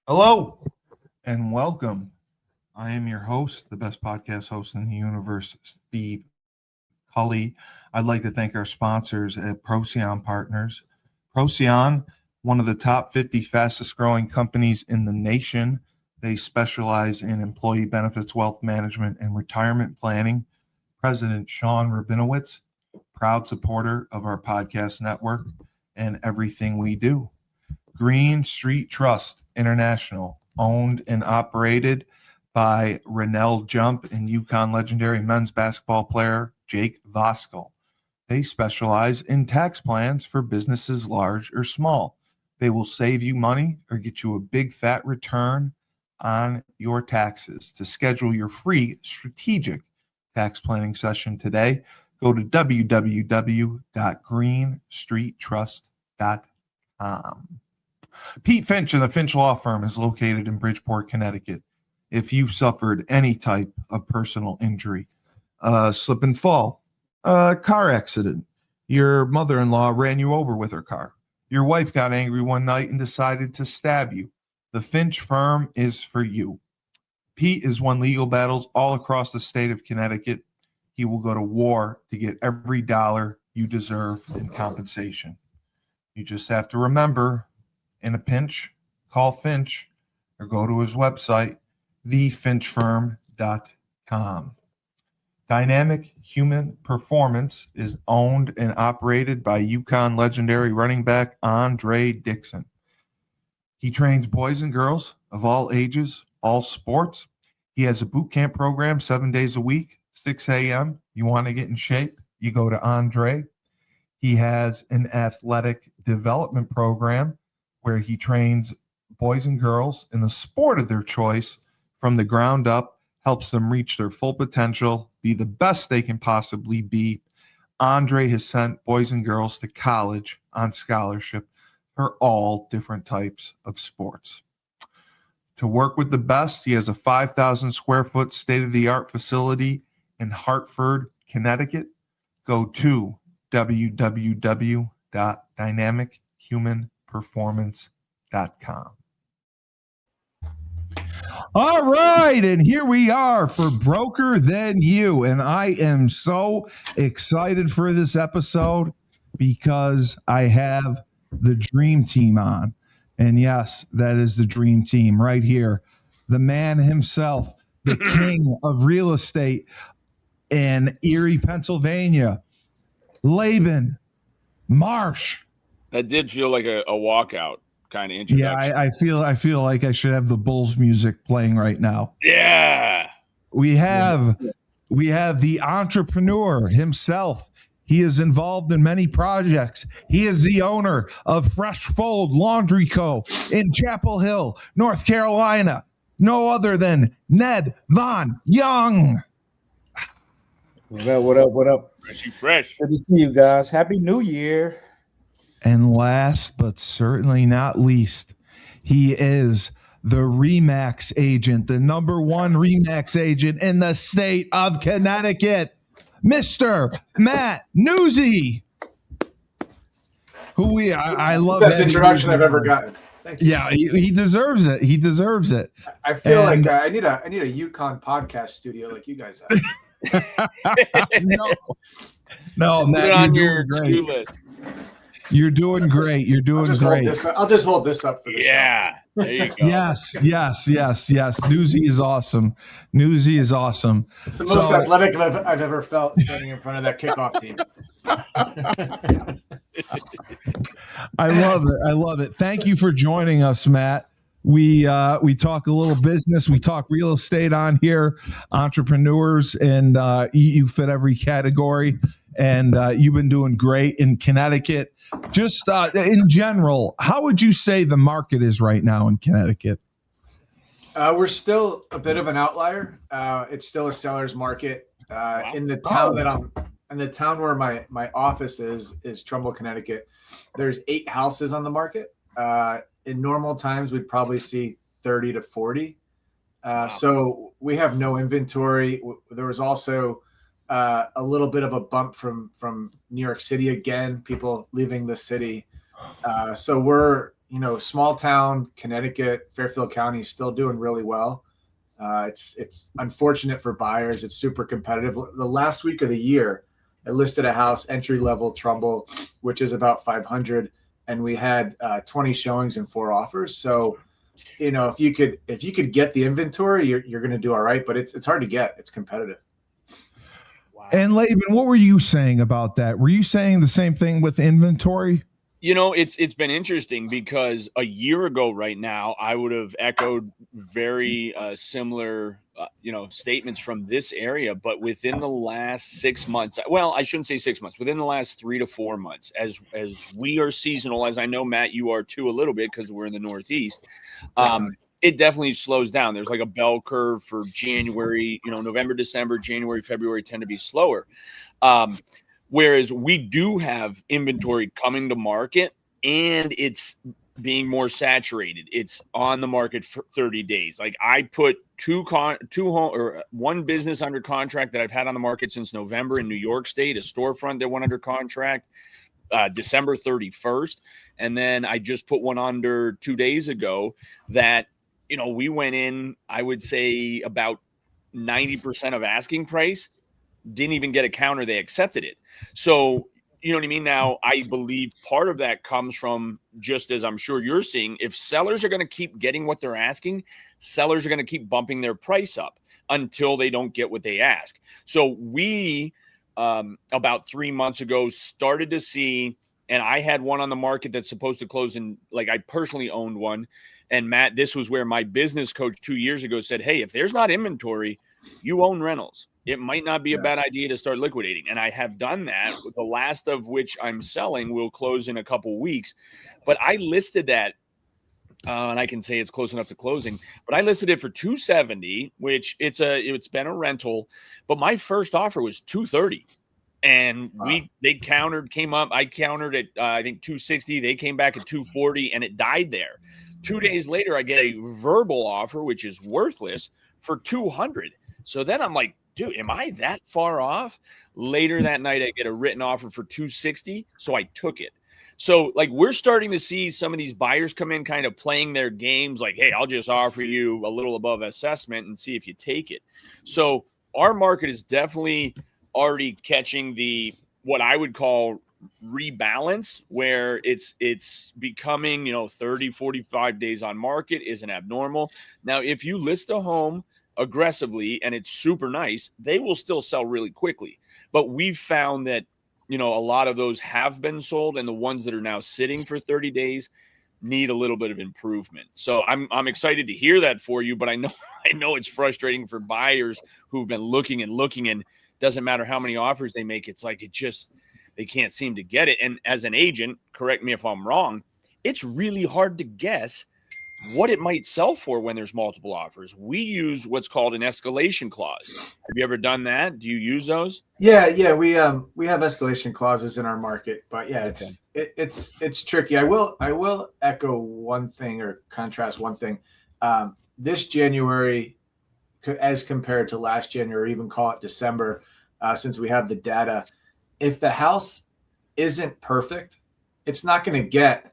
Hello and welcome. I am your host, the best podcast host in the universe, Steve Cully. I'd like to thank our sponsors at Procyon Partners. Procyon, one of the top 50 fastest growing companies in the nation. They specialize in employee benefits, wealth management, and retirement planning. President Sean Rabinowitz, proud supporter of our podcast network and everything we do. Green Street Trust International, owned and operated by Rennell Jump and UConn legendary men's basketball player Jake Voskuhl. They specialize in tax plans for businesses large or small. They will save you money or get you a big fat return on your taxes. To schedule your free strategic tax planning session today, go to www.greenstreettrust.com. Pete Finch and the Finch Law Firm is located in Bridgeport, Connecticut. If you've suffered any type of personal injury, slip and fall, car accident, your mother-in-law ran you over with her car, your wife got angry one night and decided to stab you, the Finch Firm is for you. Pete has won legal battles all across the state of Connecticut. He will go to war to get every dollar you deserve in compensation. You just have to remember, in a pinch, call Finch or go to his website, thefinchfirm.com. Dynamic Human Performance is owned and operated by UConn legendary running back Andre Dixon. He trains boys and girls of all ages, all sports. He has a boot camp program 7 days a week, 6 a.m. You want to get in shape, you go to Andre. He has an athletic development program where he trains boys and girls in the sport of their choice from the ground up, helps them reach their full potential, be the best they can possibly be. Andre has sent boys and girls to college on scholarship for all different types of sports. To work with the best, he has a 5,000 square foot state-of-the-art facility in Hartford, Connecticut. Go to www.dynamichumanperformance.com. All right, and here we are for Broker Than You, and I am so excited for this episode because I have the Dream Team on. And yes, that is the Dream Team right here. The man himself, the king of real estate in Erie, Pennsylvania, Laban Marsh. That did feel like a walkout kind of introduction. Yeah, I feel like I should have the Bulls music playing right now. Yeah. We have the entrepreneur himself. He is involved in many projects. He is the owner of Freshfold Laundry Co. in Chapel Hill, North Carolina. No other than Nedvonne Young. What up? Fresh. Good to see you guys. Happy New Year. And last but certainly not least, he is the REMAX agent, the number one REMAX agent in the state of Connecticut, Mr. Matt Nuzie. I love best introduction I've ever gotten. Thank you. Yeah, he deserves it. He deserves it. I feel like I need a UConn podcast studio like you guys have. No, Matt, Put it on your to-do list. You're doing great. You're doing great. I'll just hold this up for the show. Yeah, there you go. Yes. Nuzie is awesome. It's the most athletic I've ever felt standing in front of that kickoff team. I love it. Thank you for joining us, Matt. We talk a little business. We talk real estate on here, entrepreneurs, and you fit every category. And you've been doing great in Connecticut. Just in general, how would you say the market is right now in Connecticut? We're still a bit of an outlier. It's still a seller's market. In the town where my office is Trumbull, Connecticut. There's 8 houses on the market. In normal times, we'd probably see 30 to 40. So we have no inventory. There was also a little bit of a bump from New York City again, people leaving the city. So we're small town Connecticut, Fairfield County is still doing really well. It's unfortunate for buyers. It's super competitive. The last week of the year, I listed a house entry level Trumbull, which is about 500, and we had 20 showings and 4 offers. So, if you could get the inventory, you're going to do all right. But it's hard to get. It's competitive. Wow. And Laban, what were you saying about that? Were you saying the same thing with inventory? It's been interesting because a year ago right now, I would have echoed very similar, statements from this area. But within the last 6 months, well, I shouldn't say 6 months, within the last 3 to 4 months, as we are seasonal, as I know, Matt, you are too a little bit because we're in the Northeast, it definitely slows down. There's like a bell curve for January, November, December, January, February tend to be slower. Whereas we do have inventory coming to market and it's being more saturated. It's on the market for 30 days. Like I put one business under contract that I've had on the market since November in New York State, a storefront that went under contract December 31st. And then I just put one under 2 days ago that, we went in, I would say about 90% of asking price. Didn't even get a counter. They accepted it. So, you know what I mean? Now, I believe part of that comes from, just as I'm sure you're seeing, if sellers are going to keep getting what they're asking, sellers are going to keep bumping their price up until they don't get what they ask. So we, about 3 months ago, started to see, and I had one on the market that's supposed to close in, like I personally owned one. And Matt, this was where my business coach 2 years ago said, hey, if there's not inventory, you own rentals. It might not be a bad idea to start liquidating. And I have done that, with the last of which I'm selling will close in a couple weeks. But I listed that, and I can say it's close enough to closing, but I listed it for $270, which it's been a rental. But my first offer was $230. And they came up. I countered at, I think, $260. They came back at $240, and it died there. 2 days later, I get a verbal offer, which is worthless, for $200. So then I'm like, dude, am I that far off? Later that night, I get a written offer for $260. So I took it. So like, we're starting to see some of these buyers come in kind of playing their games like, hey, I'll just offer you a little above assessment and see if you take it. So our market is definitely already catching what I would call rebalance, where it's becoming, 30, 45 days on market isn't abnormal. Now, if you list a home aggressively and it's super nice, they will still sell really quickly. But we've found that, a lot of those have been sold, and the ones that are now sitting for 30 days need a little bit of improvement. So I'm excited to hear that for you, but I know it's frustrating for buyers who've been looking, and doesn't matter how many offers they make. It's like, they can't seem to get it. And as an agent, correct me if I'm wrong, it's really hard to guess what it might sell for when there's multiple offers. We use what's called an escalation clause. Have you ever done that? Do you use those? Yeah, we have escalation clauses in our market, but it's tricky. I will echo one thing or contrast one thing. This January, as compared to last January, or even call it December, since we have the data, if the house isn't perfect, it's not going to get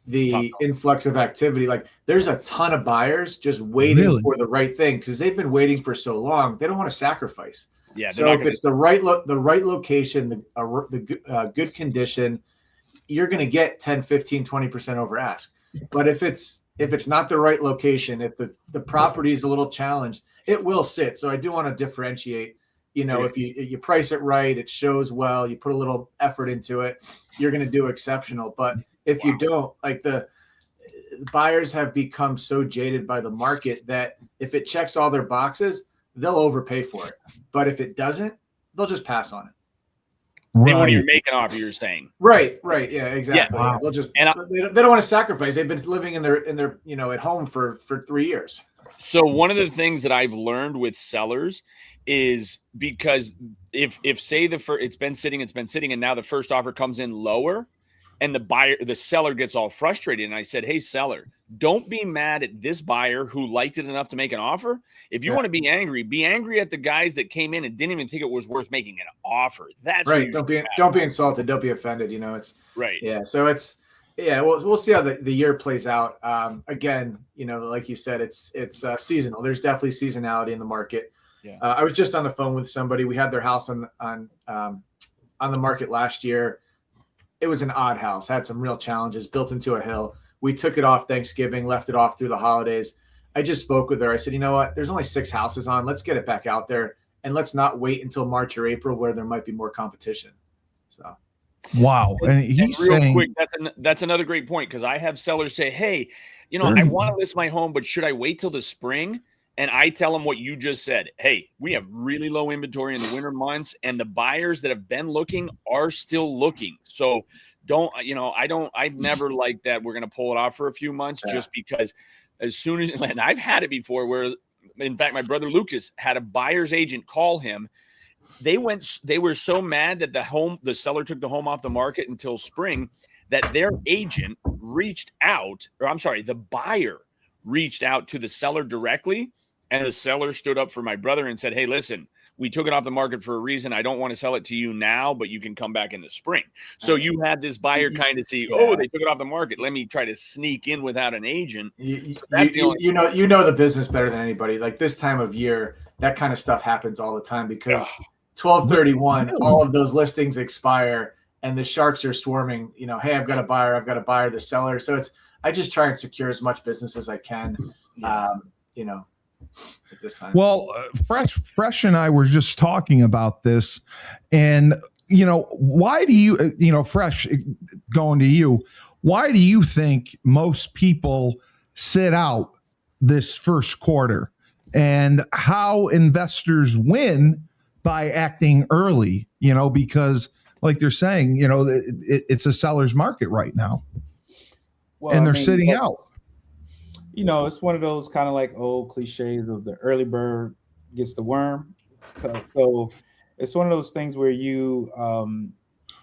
the influx of activity. Like, there's a ton of buyers just waiting for the right thing because they've been waiting for so long. They don't want to sacrifice. Yeah. So if it's the right location, the good condition, you're going to get 10, 15, 20% over ask. But if it's not the right location, if the property is a little challenged, it will sit. So I do want to differentiate. If you price it right, it shows well, you put a little effort into it, you're going to do exceptional. But if you don't, like, the buyers have become so jaded by the market that if it checks all their boxes, they'll overpay for it. But if it doesn't, they'll just pass on it. They won't even make an offer, you're saying. Right. Yeah, exactly. Yeah. They'll just, they don't want to sacrifice. They've been living in their at home for 3 years. So one of the things that I've learned with sellers is, because if say it's been sitting, and now the first offer comes in lower, and the seller gets all frustrated, and I said, hey, seller, don't be mad at this buyer who liked it enough to make an offer. If you want to be angry at the guys that came in and didn't even think it was worth making an offer. That's right. Don't be insulted. Don't be offended. It's right. Yeah. So Yeah, we'll see how the year plays out. Again, like you said, it's seasonal. There's definitely seasonality in the market. Yeah. I was just on the phone with somebody. We had their house on the market last year. It was an odd house, had some real challenges, built into a hill. We took it off Thanksgiving, left it off through the holidays. I just spoke with her. I said, you know what? There's only 6 houses on. Let's get it back out there, and let's not wait until March or April where there might be more competition. So. Wow. And he's real saying, quick, that's another great point, because I have sellers say, hey, I want to list my home, but should I wait till the spring? And I tell them what you just said. Hey, we have really low inventory in the winter months, and the buyers that have been looking are still looking. So I've never liked that we're going to pull it off for a few months, just because as soon as, and I've had it before where, in fact, my brother Lucas had a buyer's agent call him. They were so mad that the seller took the home off the market until spring that their agent reached out, the buyer reached out to the seller directly, and the seller stood up for my brother and said, hey, listen, we took it off the market for a reason. I don't want to sell it to you now, but you can come back in the spring. So you had this buyer kind of see, they took it off the market. Let me try to sneak in without an agent. You know the business better than anybody. Like this time of year, that kind of stuff happens all the time because 12/31, all of those listings expire and the sharks are swarming. Hey, I've got a buyer, the seller. So I just try and secure as much business as I can. At this time. Well, Fresh and I were just talking about this, and why do you, Fresh, going to you, why do you think most people sit out this first quarter, and how investors win by acting early? Because like they're saying, it's a seller's market right now, and they're sitting out. It's one of those kind of like old cliches of the early bird gets the worm. So it's one of those things where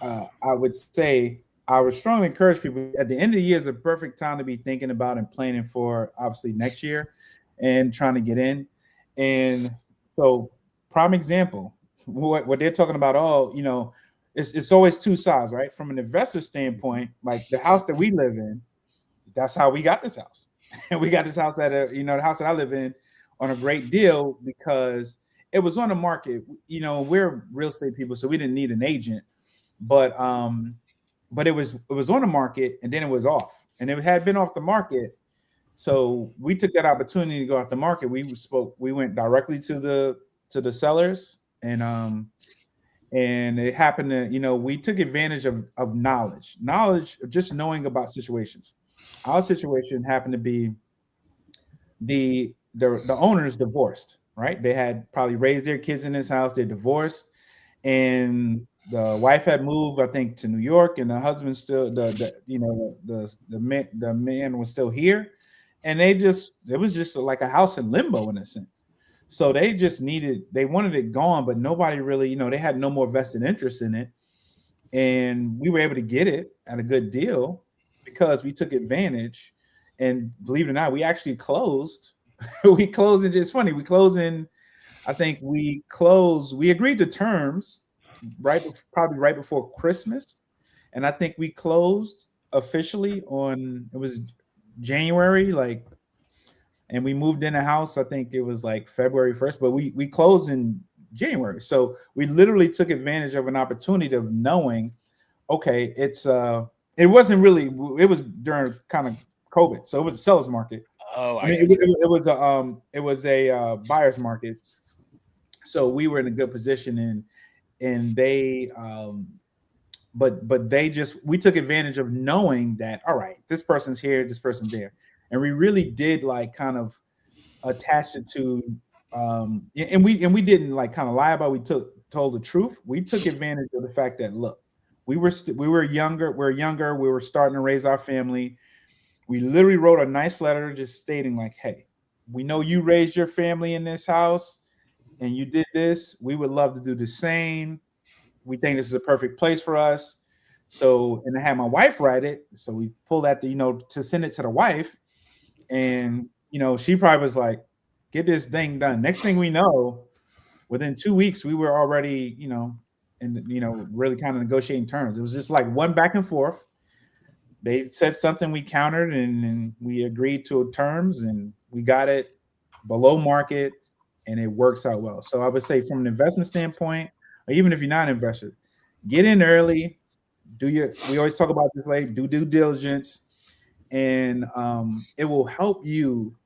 I would say, I would strongly encourage people at the end of the year is a perfect time to be thinking about and planning for obviously next year and trying to get in. And so prime example, what they're talking about, it's always two sides, right? From an investor standpoint, like the house that we live in, that's how we got this house. And we got this house the house that I live in on a great deal because it was on the market. We're real estate people, so we didn't need an agent, but it was on the market and then it was off, and it had been off the market. So we took that opportunity to go off the market. We went directly to the sellers, and it happened to, we took advantage of knowledge of just knowing about situations. Our situation happened to be the owners divorced, right? They had probably raised their kids in this house. They're divorced, and the wife had moved, I think, to New York, and the husband still the man was still here, and it was just like a house in limbo in a sense. So they wanted it gone, but nobody really, they had no more vested interest in it, and we were able to get it at a good deal because we took advantage. And believe it or not, we actually closed. We closed, and it's funny, we agreed to terms probably right before Christmas. And I think we closed officially it was January, and we moved in a house, I think it was like February 1st, but we closed in January. So we literally took advantage of an opportunity of knowing, okay, it wasn't really, it was during kind of COVID. So it was a seller's market. It was a buyer's market. So we were in a good position, and they, we took advantage of knowing that, all right, this person's here, this person's there. And we really did kind of attach it to, and we didn't kind of lie about it. We told the truth. We took advantage of the fact that, look, we were younger, we were starting to raise our family. We literally wrote a nice letter just stating hey, we know you raised your family in this house and you did this. We would love to do the same. We think this is a perfect place for us. So, and I had my wife write it. So we pulled that, to send it to the wife. And, she probably was like, get this thing done. Next thing we know, within 2 weeks, we were already, and really kind of negotiating terms. It was just like one back and forth. they said something, we countered, and we agreed to terms, and we got it below market, and it works out well. So I would say from an investment standpoint, or even if you're not an investor, get in early. We always talk about this, like, do due diligence, and it will help you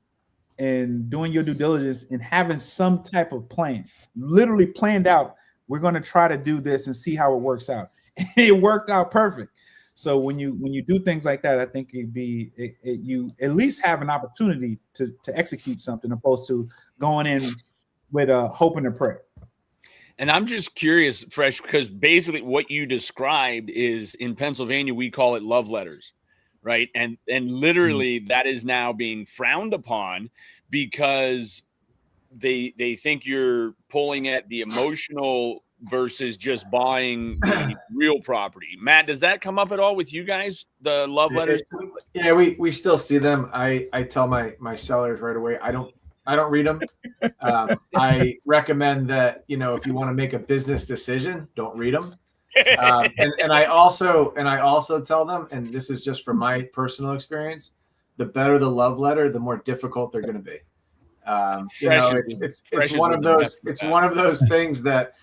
in doing your due diligence and having some type of plan, literally planned out. We're going to try to do this and see how it works out. And it worked out perfect. So when you do things like that, I think you at least have an opportunity to execute something, opposed to going in with a hope and a prayer. And I'm just curious, Fresh, because basically what you described is, in Pennsylvania, we call it love letters, right? And literally that is now being frowned upon because they think you're pulling at the emotional versus just buying the real property. Matt, does that come up at all with you guys, the love letters? Yeah, we still see them. I tell my sellers right away, I don't read them. I recommend that, if you want to make a business decision, don't read them. And I also tell them, and this is just from my personal experience, the better the love letter, the more difficult they're going to be. It's one of those things that,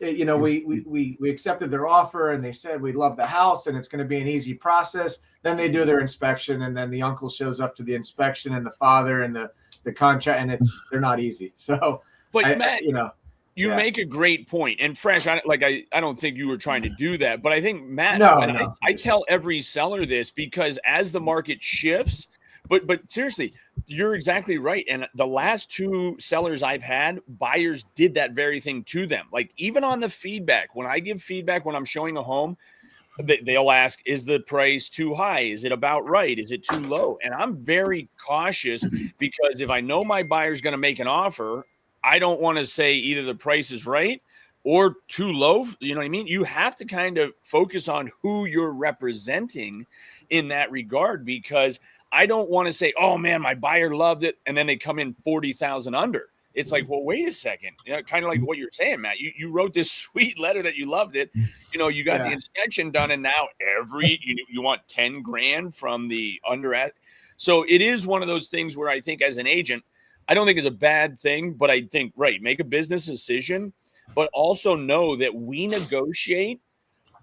we accepted their offer and they said we love the house and it's going to be an easy process. Then they do their inspection, and then the uncle shows up to the inspection, and the father, and the contract, and they're not easy. So, but Matt, you make a great point. And Fresh, I don't think you were trying to do that, but I think Matt, I tell every seller this because as the market shifts, but seriously, you're exactly right. And the last two sellers I've had, buyers did that very thing to them. Like, even on the feedback, when I give feedback, when I'm showing a home, they'll ask, is the price too high? Is it about right? Is it too low? And I'm very cautious because if I know my buyer's going to make an offer, I don't want to say either the price is right or too low. You know what I mean? You have to kind of focus on who you're representing in that regard, because I don't want to say, oh man, my buyer loved it, and then they come in 40,000 under. It's like, well, wait a second. Kind of like what you're saying, Matt. You wrote this sweet letter that you loved it. You got the inspection done, and now you want 10 grand from the under. So it is one of those things where I think, as an agent, I don't think it's a bad thing, but I think, make a business decision, but also know that we negotiate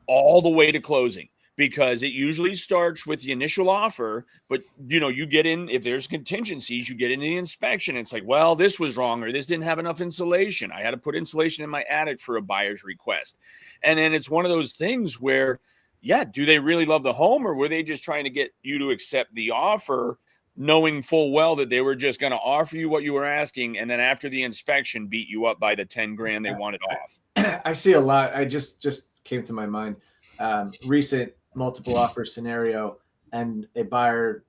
all the way to closing. Because it usually starts with the initial offer, but you get in, if there's contingencies, you get into the inspection. It's like, well, this was wrong, or this didn't have enough insulation. I had to put insulation in my attic for a buyer's request. And then it's one of those things where, do they really love the home, or were they just trying to get you to accept the offer, knowing full well that they were just going to offer you what you were asking, and then after the inspection beat you up by the 10 grand they wanted off? I see a lot. I just came to my mind, recent multiple offer scenario, and a buyer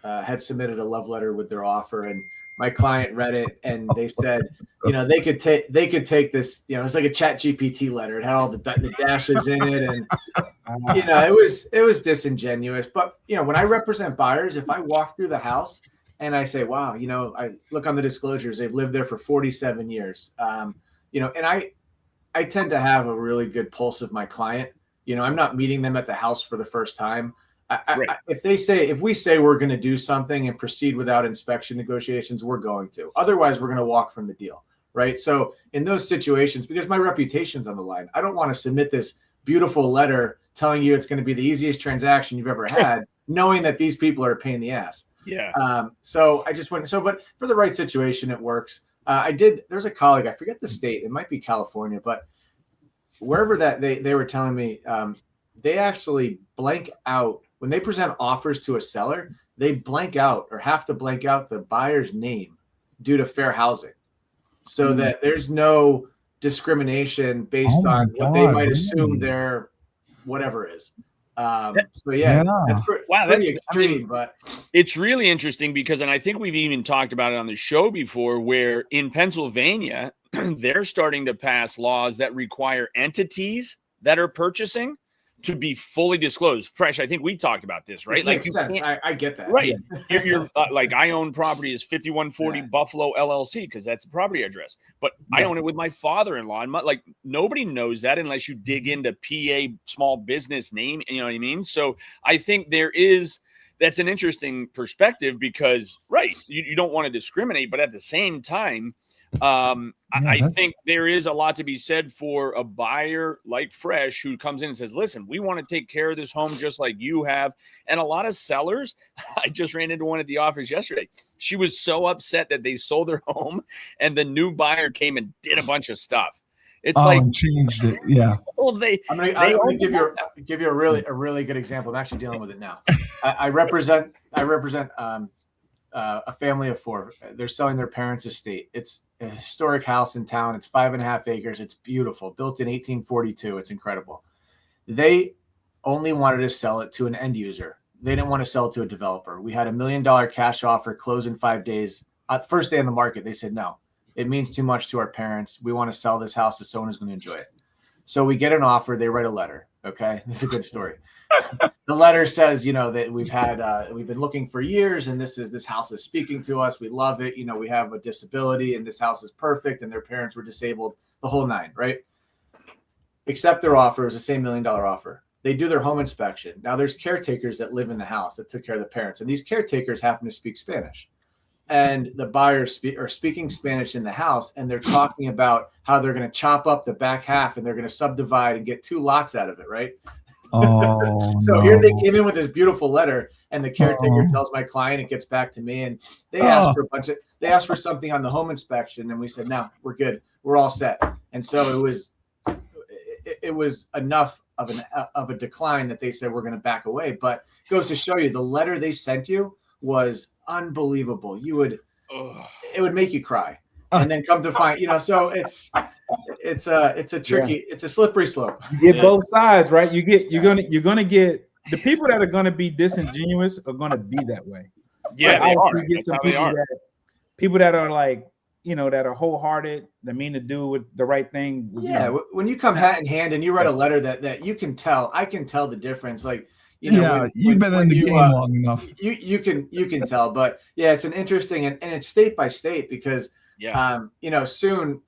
had submitted a love letter with their offer, and my client read it, and they said, they could take this, it's like a Chat GPT letter. It had all the dashes in it, and it was disingenuous. But when I represent buyers, if I walk through the house and I say, wow, I look on the disclosures, they've lived there for 47 years, and I tend to have a really good pulse of my client. I'm not meeting them at the house for the first time. If we say we're going to do something and proceed without inspection negotiations, we're going to. Otherwise, we're going to walk from the deal, right? So in those situations, because my reputation's on the line, I don't want to submit this beautiful letter telling you it's going to be the easiest transaction you've ever had, knowing that these people are a pain in the ass. Yeah. So I just went. But for the right situation, it works. There's a colleague, I forget the state, it might be California, but wherever that they were telling me, they actually blank out when they present offers to a seller. They blank out, or have to blank out, the buyer's name due to fair housing, so that there's no discrimination based on what they might assume their whatever is. That's pretty extreme, but it's really interesting because, and I think we've even talked about it on the show before, where in Pennsylvania, they're starting to pass laws that require entities that are purchasing, to be fully disclosed. Fresh, I think we talked about this, right? Which makes sense. I get that. Right. You're like, I own property is 5140 Yeah. Buffalo LLC because that's the property address. But I own it with my father-in-law. And like, nobody knows that unless you dig into PA small business name. You know what I mean? So I think that's an interesting perspective because, right, you don't want to discriminate, but at the same time, I think there is a lot to be said for a buyer like Fresh who comes in and says, listen, we want to take care of this home just like you have. And a lot of sellers, I just ran into one at the office yesterday. She was so upset that they sold their home and the new buyer came and did a bunch of stuff. It's like changed it. Yeah. Well, I'm gonna give you a really good example. I'm actually dealing with it now. I represent a family of 4. They're selling their parents' estate. It's a historic house in town. It's 5.5 acres. It's beautiful. Built in 1842. It's incredible. They only wanted to sell it to an end user. They didn't want to sell it to a developer. We had $1 million cash offer, close in 5 days. First day on the market, they said, no, it means too much to our parents. We want to sell this house to someone who's going to enjoy it. So we get an offer. They write a letter. Okay. This is a good story. The letter says, that we've been looking for years and this house is speaking to us. We love it. We have a disability and this house is perfect. And their parents were disabled, the whole 9, right? Accept their offer. It was the same $1 million offer. They do their home inspection. Now there's caretakers that live in the house that took care of the parents. And these caretakers happen to speak Spanish. And the buyers are speaking Spanish in the house. And they're talking about how they're going to chop up the back half and they're going to subdivide and get 2 lots out of it, right? So here they came in with this beautiful letter, and the caretaker tells my client, it gets back to me, and they asked for something on the home inspection, and we said, no, we're good, we're all set. And so it was enough of a decline that they said we're going to back away. But it goes to show you the letter they sent you was unbelievable. It would make you cry. And then come to find, so it's a tricky, it's a slippery slope. You get both sides, right? You're gonna get the people that are gonna be disingenuous are gonna be that way. Yeah, they are. Get some people that are like, that are wholehearted, that mean to do with the right thing. Yeah, when you come hat in hand and you write a letter that you can tell, I can tell the difference. Like, you've been in the game long enough. You can tell, but yeah, it's an interesting and it's state by state because. Yeah. Soon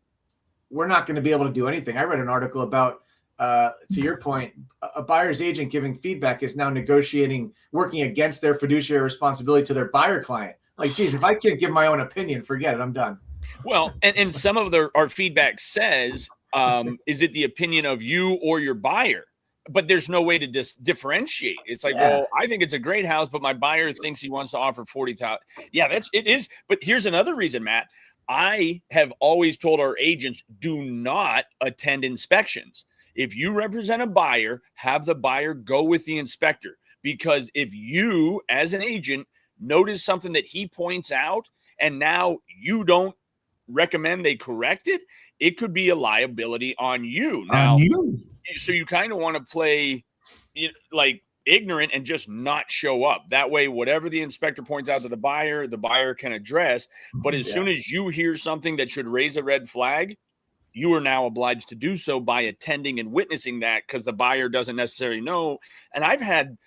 we're not going to be able to do anything. I read an article about, to your point, a buyer's agent giving feedback is now working against their fiduciary responsibility to their buyer client. Like, geez, if I can't give my own opinion, forget it. I'm done. Well, and some of our feedback says, is it the opinion of you or your buyer? But there's no way to differentiate. It's like, well, I think it's a great house, but my buyer thinks he wants to offer 40,000. Yeah, it is. But here's another reason, Matt. I have always told our agents, do not attend inspections. If you represent a buyer, have the buyer go with the inspector. Because if you, as an agent, notice something that he points out, and now you don't recommend they correct it, it could be a liability on you. Now, so you kind of want to play like ignorant and just not show up. That way, whatever the inspector points out to the buyer can address. But as soon as you hear something that should raise a red flag, you are now obliged to do so by attending and witnessing that because the buyer doesn't necessarily know. And I've had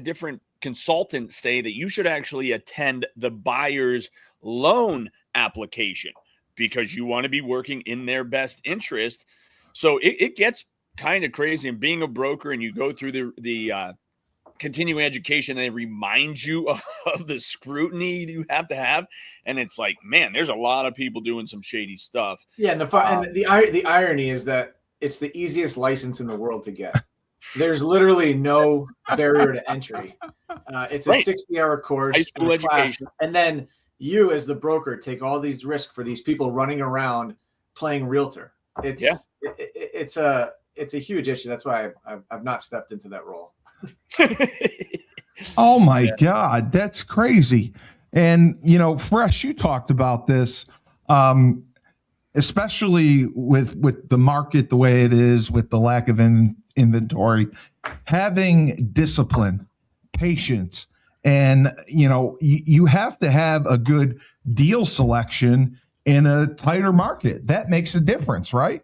different consultants say that you should actually attend the buyer's loan application because you want to be working in their best interest. So it gets kind of crazy. And being a broker and you go through the continuing education, they remind you of the scrutiny you have to have. And it's like, man, there's a lot of people doing some shady stuff. Yeah. And the irony is that it's the easiest license in the world to get. There's literally no barrier to entry. It's a 60-hour course, high school education. And then you as the broker take all these risks for these people running around playing realtor. It's a huge issue. That's why I've not stepped into that role. Oh my God, that's crazy. And Fresh, you talked about this, especially with the market the way it is, with the lack of inventory, having discipline, patience, and you have to have a good deal selection in a tighter market. That makes a difference, right?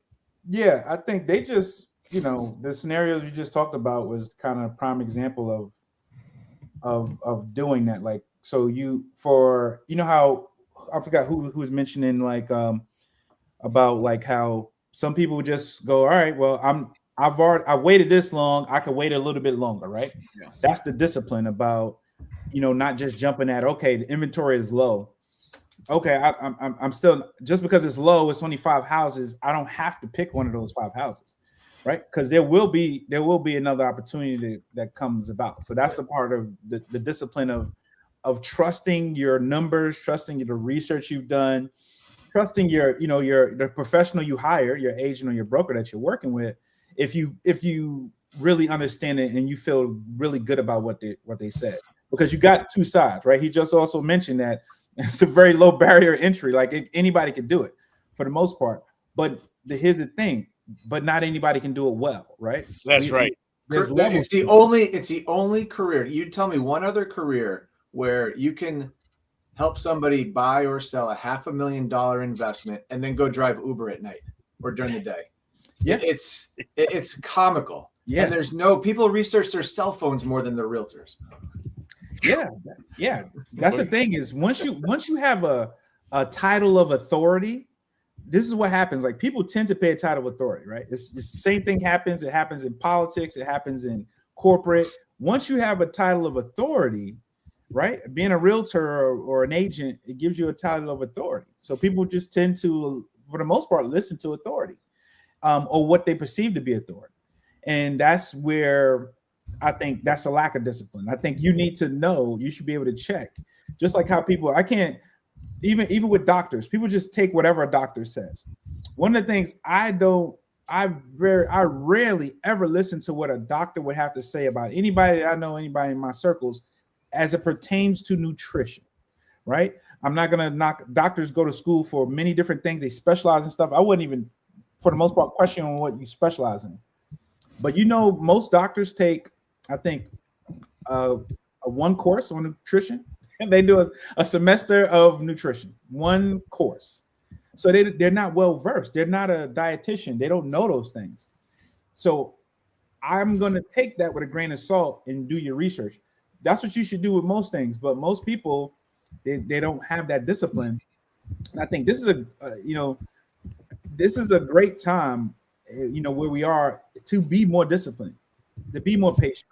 Yeah, I think they just, the scenarios you just talked about was kind of a prime example of doing that. Like, so how I forgot who was mentioning like about like how some people would just go, all right, well, I've waited this long, I could wait a little bit longer, right? Yeah. That's the discipline about, not just jumping at, okay, the inventory is low. Okay, I'm still, just because it's low, it's only 5 houses. I don't have to pick one of those 5 houses, right? Because there will be another opportunity that comes about. So that's a part of the discipline of trusting your numbers, trusting the research you've done, trusting the professional you hire, your agent or your broker that you're working with. If you really understand it and you feel really good about what they said, because you got 2 sides, right? He just also mentioned that it's a very low barrier entry. Like anybody can do it for the most part. But here's the thing, but not anybody can do it well, right? That's right. There's levels. It's the only career. You tell me one other career where you can help somebody buy or sell a $500,000 investment and then go drive Uber at night or during the day. Yeah. It's comical. Yeah. And there's people research their cell phones more than their realtors. Yeah. That's the thing is once you have a title of authority, this is what happens. Like people tend to pay a title of authority, right? It's the same thing happens. It happens in politics. It happens in corporate. Once you have a title of authority, right? Being a realtor or an agent, it gives you a title of authority. So people just tend to, for the most part, listen to authority or what they perceive to be authority. And that's where I think that's a lack of discipline. I think you need to know, you should be able to check. Just like how I can't, even with doctors, people just take whatever a doctor says. One of the things I rarely ever listen to what a doctor would have to say about anybody that I know, anybody in my circles, as it pertains to nutrition, right? I'm not going to knock doctors, go to school for many different things. They specialize in stuff. I wouldn't even, for the most part, question on what you specialize in. But most doctors take, I think, a 1 course on nutrition, and they do a semester of nutrition, 1 course. So they're not well versed. They're not a dietitian. They don't know those things. So I'm going to take that with a grain of salt and do your research. That's what you should do with most things. But most people, they don't have that discipline. And I think this is a great time, where we are, to be more disciplined, to be more patient,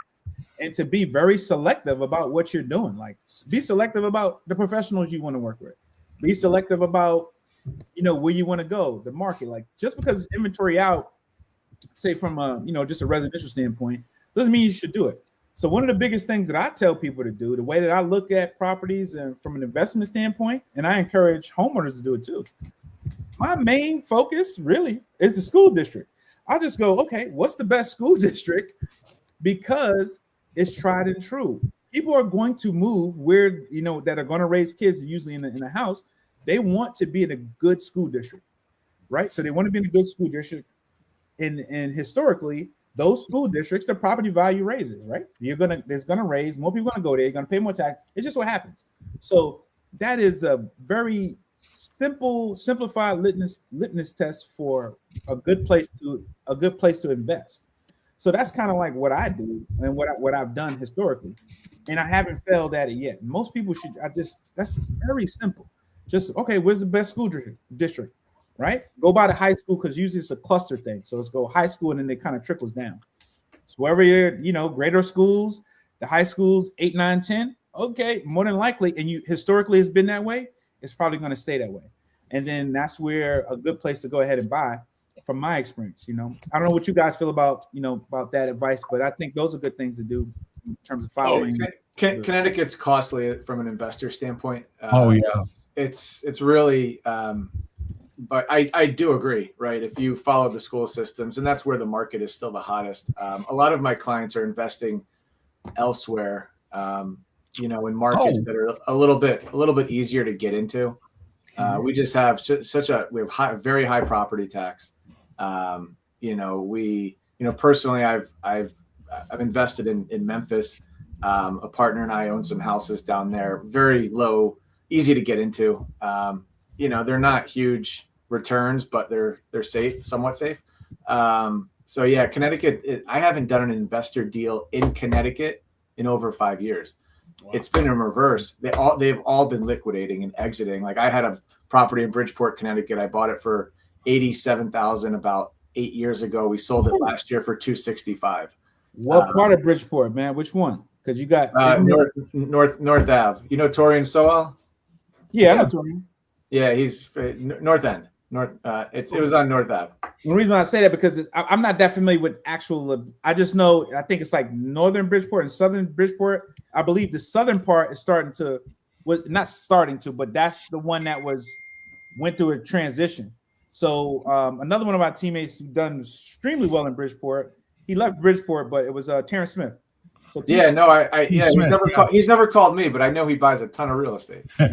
and to be very selective about what you're doing. Like, be selective about the professionals you want to work with. Be selective about, where you want to go, the market. Like, just because it's inventory out, say from just a residential standpoint, doesn't mean you should do it. So one of the biggest things that I tell people to do, the way that I look at properties and from an investment standpoint, and I encourage homeowners to do it too. My main focus really is the school district. I just go, okay, what's the best school district? Because it's tried and true. People are going to move where, that are going to raise kids, usually in a house. They want to be in a good school district, right? So they want to be in a good school district. And historically, those school districts, the property value raises, right? There's gonna raise, more people are gonna go there, you're gonna pay more tax. It's just what happens. So that is a very simplified litmus test for a good place to invest. So that's kind of like what I do and what I've done historically, and I haven't failed at it yet. Most people should. That's very simple. Just okay, where's the best school district? Right? Go by the high school, because usually it's a cluster thing. So let's go high school and then it kind of trickles down. So wherever you're, greater schools, the high schools, 8, 9, 10, okay, more than likely, and you historically has been that way, it's probably going to stay that way. And then that's where a good place to go ahead and buy, from my experience. I don't know what you guys feel about, about that advice, but I think those are good things to do in terms of following. Connecticut's costly from an investor standpoint. It's really but I do agree, right? If you follow the school systems, and that's where the market is still the hottest. A lot of my clients are investing elsewhere, in markets that are a little bit easier to get into. We just have very high property tax. Personally, I've invested in Memphis. A partner and I own some houses down there, very low, easy to get into. They're not huge returns, but they're safe, somewhat safe. So yeah, Connecticut. I haven't done an investor deal in Connecticut in over 5 years. Wow. It's been in reverse. They've all been liquidating and exiting. Like I had a property in Bridgeport, Connecticut. I bought it for $87,000 about 8 years ago. We sold it last year for $265,000. What part of Bridgeport, man? Which one? Because you got North Ave. You know Torian Sowell? Yeah, I know Torian. Yeah, he's North End. It was on North Ave. The reason I say that because I'm not that familiar with actual. I just know I think it's like northern Bridgeport and southern Bridgeport. I believe the southern part is not starting to, but that's the one that went through a transition. So another one of our teammates who done extremely well in Bridgeport. He left Bridgeport, but it was Terrence Smith. So he's never called me, but I know he buys a ton of real estate. We'll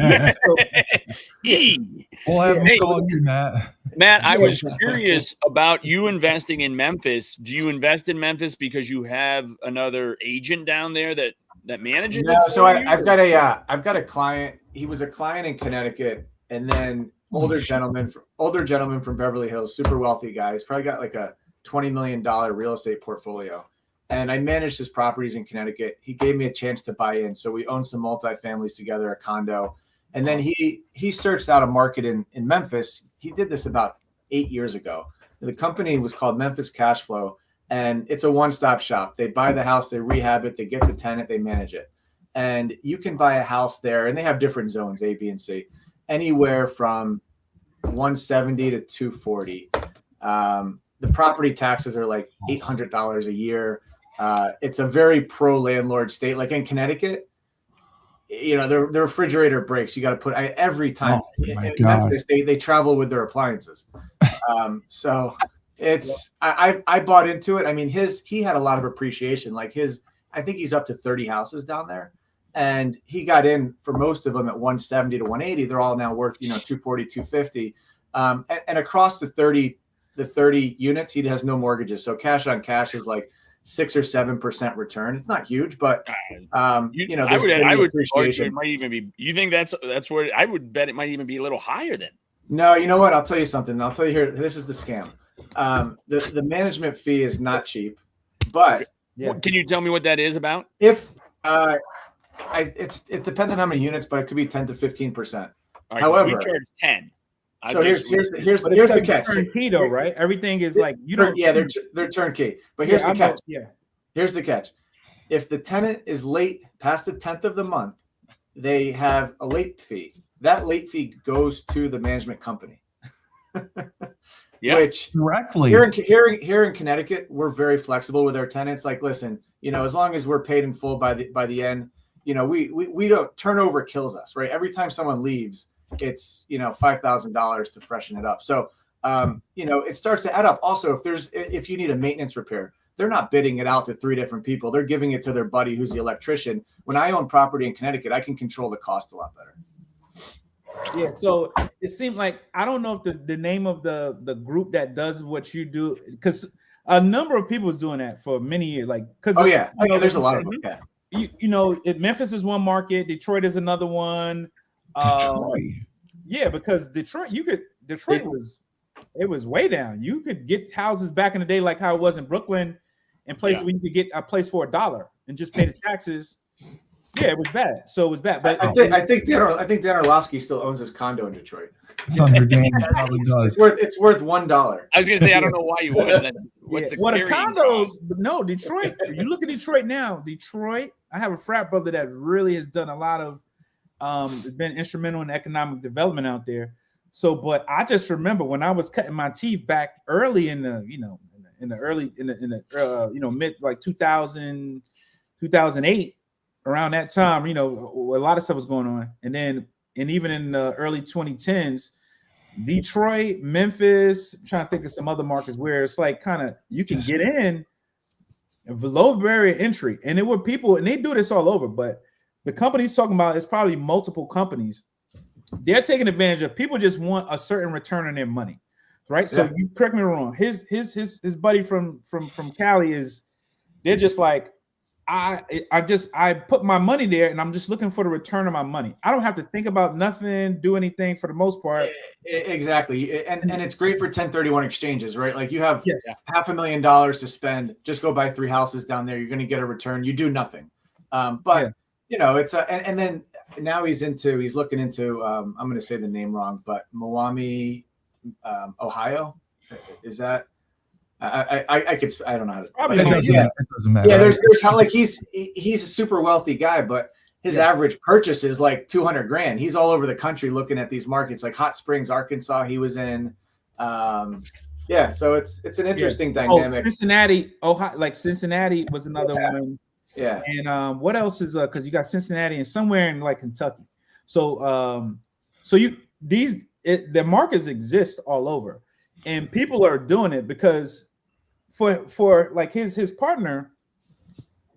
have him call you, Matt. Matt, I was curious about you investing in Memphis. Do you invest in Memphis because you have another agent down there that manages? No, so I've got a client. He was a client in Connecticut, and then older gentleman from Beverly Hills, super wealthy guy. He's probably got like a $20 million real estate portfolio. And I managed his properties in Connecticut. He gave me a chance to buy in. So we owned some multifamilies together, a condo. And then he searched out a market in Memphis. He did this about 8 years ago. The company was called Memphis Cash Flow, and it's a one-stop shop. They buy the house, they rehab it, they get the tenant, they manage it. And you can buy a house there, and they have different zones, A, B, and C, anywhere from 170 to 240. The property taxes are like $800 a year. It's a very pro-landlord state. Like in Connecticut, the refrigerator breaks. You got to put every time. In Memphis, they travel with their appliances. So it's I bought into it. I mean, he had a lot of appreciation. Like I think he's up to 30 houses down there, and he got in for most of them at 170 to 180. They're all now worth 240, 250, and across the 30 units, he has no mortgages. So cash on cash is like 6 or 7% return. It's not huge, but I would argue it might even be. You think that's where I would bet it might even be a little higher then. No, you know what? I'll tell you something. I'll tell you here. This is the scam. The management fee is not cheap, but can you tell me what that is about? If it depends on how many units, but it could be 10 to 15%. Right, however, we charge 10. So here's the catch. Turnkey though, right? Everything is like you don't. Yeah, they're turnkey. But here's the catch. Yeah. Here's the catch. If the tenant is late past the 10th of the month, they have a late fee. That late fee goes to the management company. Which directly here in Connecticut, we're very flexible with our tenants. Like, listen, as long as we're paid in full by the end, we don't, turnover kills us, right? Every time someone leaves, it's $5,000 to freshen it up. So it starts to add up. Also, if you need a maintenance repair, they're not bidding it out to 3 different people. They're giving it to their buddy who's the electrician. When I own property in Connecticut, I can control the cost a lot better. Yeah, so it seemed like I don't know if the name of the group that does what you do, because a number of people is doing that for many years. Like, there's a lot of them. Yeah. Memphis is one market, Detroit is another one. Because Detroit was way down. You could get houses back in the day like how it was in Brooklyn, and places where you could get a place for $1 and just pay the taxes. Yeah, it was bad. So it was bad. But I think Dan Orlovsky still owns his condo in Detroit. Thunder Dan probably does. It's worth $1. I was gonna say I don't know why you would. The condos? No, Detroit. You look at Detroit now. Detroit. I have a frat brother that really has done a lot of. Been instrumental in economic development out there. So, but I just remember when I was cutting my teeth back early in the mid like 2000, 2008. Around that time, a lot of stuff was going on. And even in the early 2010s, Detroit, Memphis, I'm trying to think of some other markets where it's like kind of you can get in below barrier entry. And there were people, and they do this all over, but the company's talking about is probably multiple companies. They're taking advantage of people just want a certain return on their money. Right. So you correct me wrong. His buddy from Cali they're just like, I put my money there and I'm just looking for the return of my money. I don't have to think about nothing, do anything for the most part. Exactly. And it's great for 1031 exchanges, right? Like you have Yes. $500,000 to spend, just go buy 3 houses down there. You're going to get a return. You do nothing. But you know, it's and then now he's looking into, I'm going to say the name wrong, but Milwaukee, Ohio. Is that, I don't know how to. It doesn't matter. Yeah, there's how, like he's a super wealthy guy, but his average purchase is like $200,000. He's all over the country looking at these markets, like Hot Springs, Arkansas. He was in. So it's an interesting dynamic. Cincinnati, Ohio, like Cincinnati was another one. Yeah. And what else is because you got Cincinnati and somewhere in like Kentucky. So the markets exist all over, and people are doing it because for like his partner,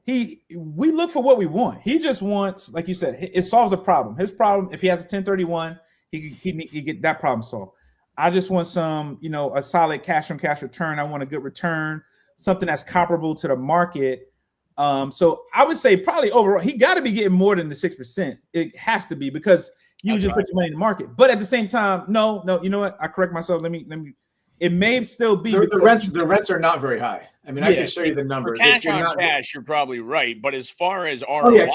we look for what we want. He just wants, like you said, it solves a problem. His problem, if he has a 1031, he get that problem solved. I just want some, a solid cash on cash return. I want a good return, something that's comparable to the market. So I would say probably overall he got to be getting more than the 6%. It has to be, because you just put your money in the market. But at the same time, no, you know what? I correct myself. Let me. It may still be the rents are not very high. I mean, I can show you the numbers. For cash on cash, you're probably right. But as far as ROI,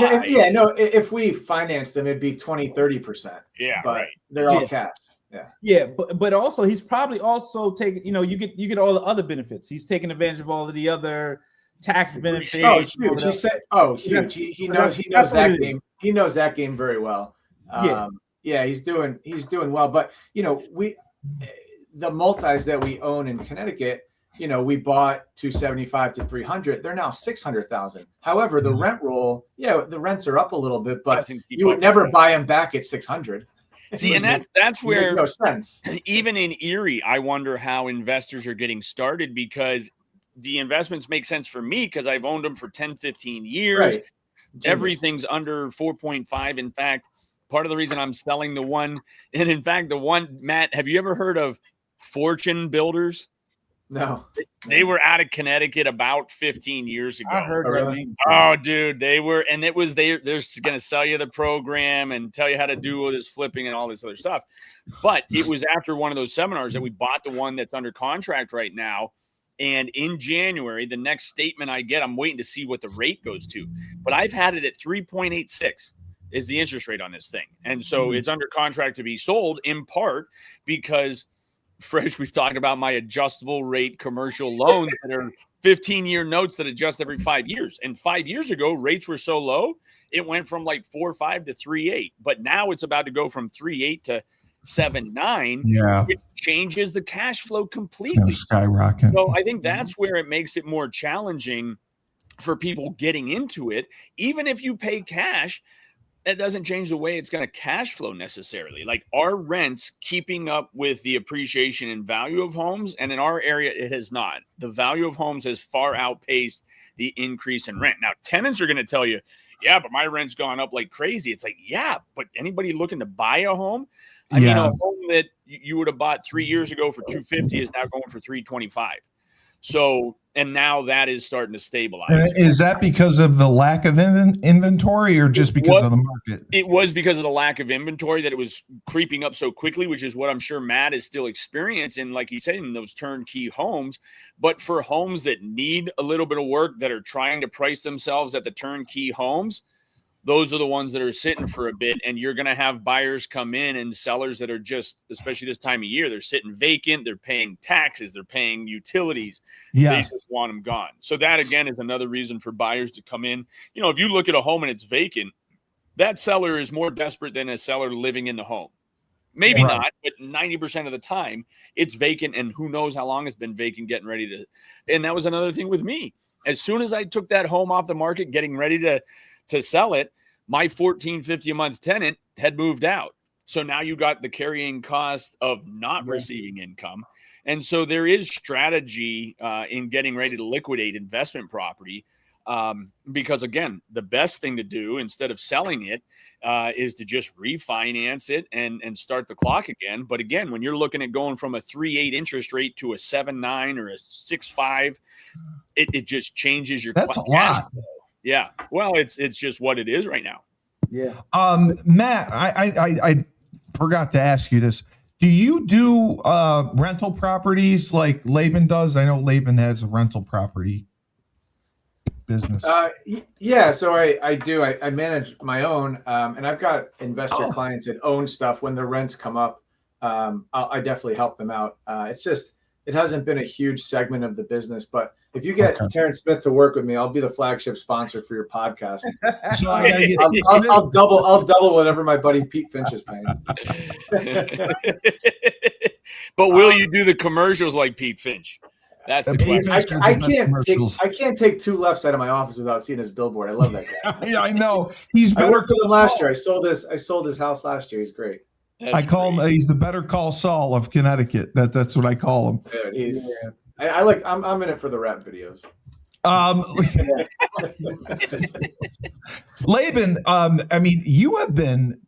if we financed them, it'd be 20-30%. Yeah, but right. They're all cash. But also he's probably also taking, you get all the other benefits. He's taking advantage of all of the other tax benefits. Oh, huge. Huge. He knows that game. He knows that game very well. He's doing well. But the multis that we own in Connecticut, we bought 275 to 300. They're now 600,000. However, the rent roll, the rents are up a little bit, but you would never buy them back at 600. See, and that's where no sense. Even in Erie, I wonder how investors are getting started, because the investments make sense for me because I've owned them for 10, 15 years. Right. Everything's under 4.5. In fact, part of the reason I'm selling the one, and in fact, the one, Matt, have you ever heard of Fortune Builders? No. They were out of Connecticut about 15 years ago. I heard that name. Oh, dude, they were, and it was they're going to sell you the program and tell you how to do all this flipping and all this other stuff. But it was after one of those seminars that we bought the one that's under contract right now. And in January, the next statement I get, I'm waiting to see what the rate goes to. But I've had it at 3.86 is the interest rate on this thing. And so it's under contract to be sold, in part because, Fresh, we've talked about my adjustable rate commercial loans that are 15-year notes that adjust every 5 years. And 5 years ago, rates were so low, it went from like 4.5 to 3.8. But now it's about to go from 3.8 to 7.9, which changes the cash flow completely. Skyrocket. So I think that's where it makes it more challenging for people getting into it. Even if you pay cash, it doesn't change the way it's going to cash flow necessarily. Like, our rents keeping up with the appreciation and value of homes, and in our area, it has not. The value of homes has far outpaced the increase in rent. Now, tenants are going to tell you, yeah, but my rent's gone up like crazy. It's like, yeah, but anybody looking to buy a home? I mean, a home that you would have bought 3 years ago for $250 is now going for $325. So, and now that is starting to stabilize. And is that because of the lack of inventory, or just because of the market? It was because of the lack of inventory that it was creeping up so quickly, which is what I'm sure Matt is still experiencing, like he said, in those turnkey homes. But for homes that need a little bit of work, that are trying to price themselves at the turnkey homes, those are the ones that are sitting for a bit, and you're going to have buyers come in and sellers that are just, especially this time of year, they're sitting vacant, they're paying taxes, they're paying utilities. They just want them gone. So that, again, is another reason for buyers to come in. If you look at a home and it's vacant, that seller is more desperate than a seller living in the home. Maybe not, but 90% of the time it's vacant, and who knows how long it's been vacant, getting ready to. And that was another thing with me. As soon as I took that home off the market, getting ready to sell it, my $1,450 a month tenant had moved out. So now you got the carrying cost of not receiving income. And so there is strategy in getting ready to liquidate investment property, because, again, the best thing to do instead of selling it is to just refinance it and start the clock again. But again, when you're looking at going from a 3.8 interest rate to a 7.9 or a 6.5, it just changes your That's a lot. Yeah. Well, it's just what it is right now. Yeah. Matt, I forgot to ask you this. Do you do rental properties like Laban does? I know Laban has a rental property business. Yeah, so I do. I manage my own, and I've got investor clients that own stuff. When the rents come up, I definitely help them out. It's just it hasn't been a huge segment of the business, but if you get Terrence Smith to work with me, I'll be the flagship sponsor for your podcast. So I'll double whatever my buddy Pete Finch is paying. But will you do the commercials like Pete Finch? That's the question. I can't take two lefts out of my office without seeing his billboard. I love that guy. Yeah, I know. He's better. I worked with him last year. I sold his house last year. He's great. I call him. He's the Better Call Saul of Connecticut. That's what I call him. Dude, I'm in it for the rap videos. Laban, I mean, you have been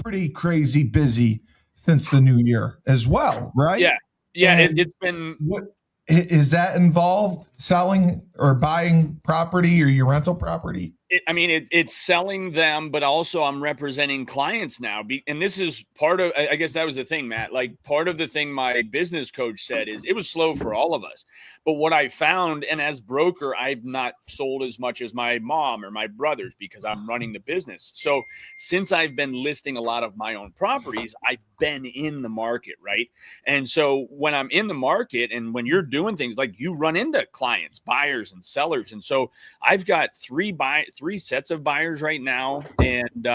pretty crazy busy since the new year as well, right? Yeah. It's been. What is that involved? Selling or buying property or your rental property? It's selling them, but also I'm representing clients now. And this is part of, I guess that was the thing, Matt, like part of the thing my business coach said is it was slow for all of us. But what I found, and as broker, I've not sold as much as my mom or my brothers because I'm running the business. So since I've been listing a lot of my own properties, I've been in the market, right? And so when I'm in the market and when you're doing things like you run into clients, buyers and sellers. And so I've got three sets of buyers right now, and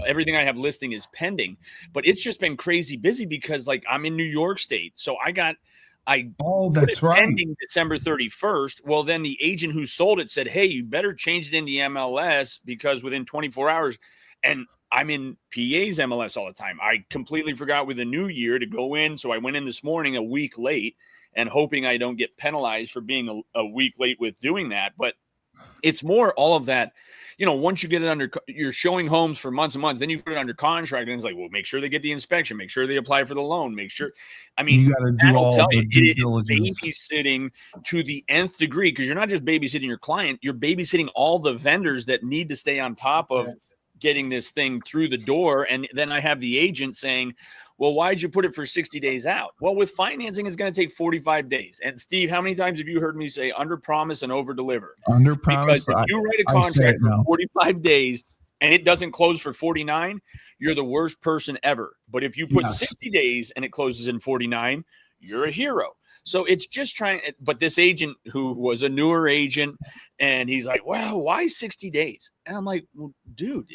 everything I have listing is pending. But it's just been crazy busy because like I'm in New York State, so that's right, pending December 31st. Well, then the agent who sold it said, "Hey, you better change it in the MLS because within 24 hours." And I'm in PA's MLS all the time. I completely forgot with the new year to go in, so I went in this morning a week late, and hoping I don't get penalized for being a week late with doing that, but. It's more all of that, once you get it you're showing homes for months and months, then you put it under contract and it's like, well, make sure they get the inspection, make sure they apply for the loan, make sure. You got to do all the due diligence. It's babysitting to the nth degree because you're not just babysitting your client, you're babysitting all the vendors that need to stay on top of getting this thing through the door. And then I have the agent saying, well, why'd you put it for 60 days out? Well, with financing, it's going to take 45 days. And Steve, how many times have you heard me say under promise and over deliver? Under promise. Because if you write a contract for 45 days and it doesn't close for 49, you're the worst person ever. But if you put 60 days and it closes in 49, you're a hero. So it's just but this agent who was a newer agent, and he's like, wow, why 60 days? And I'm like, well, dude,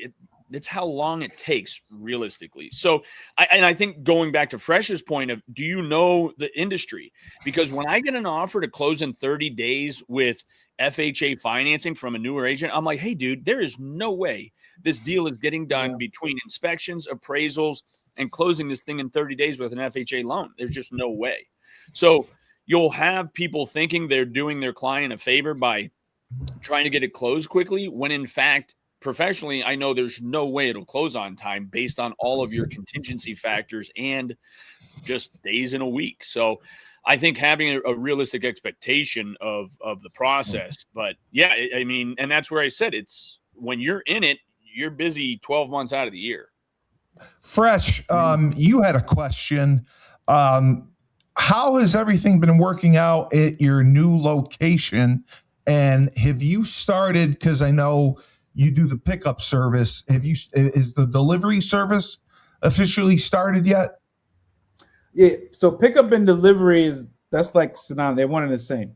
it's how long it takes realistically. So I think going back to Fresh's point of, do you know the industry? Because when I get an offer to close in 30 days with FHA financing from a newer agent, I'm like, hey, dude, there is no way this deal is getting done between inspections, appraisals, and closing this thing in 30 days with an FHA loan. There's just no way. So you'll have people thinking they're doing their client a favor by trying to get it closed quickly, when in fact, professionally, I know there's no way it'll close on time based on all of your contingency factors and just days in a week. So I think having a realistic expectation of the process, but yeah, and that's where I said it's when you're in it, you're busy 12 months out of the year. Fresh, you had a question. How has everything been working out at your new location? And have you started, because I know you do the pickup service. Is the delivery service officially started yet? Yeah. So pickup and delivery that's like synonymous. They're one and the same.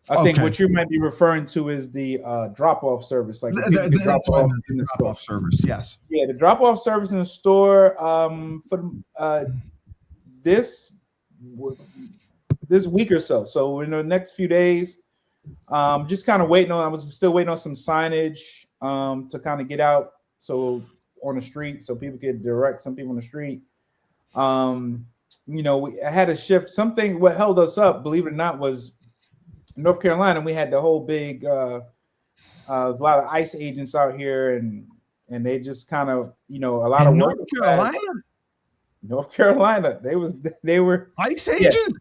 I think what you might be referring to is the drop-off service. Like the drop-off service. Yes. Yeah, the drop-off service in the store for this week or so. So in the next few days, just kind of waiting on. I was still waiting on some signage to kind of get out on the street so people could direct some people on the street. I had a shift. Something what held us up, believe it or not, was North Carolina. We had the whole big there's a lot of ICE agents out here, and they just kind of a lot of work. North Carolina, they were ICE agents.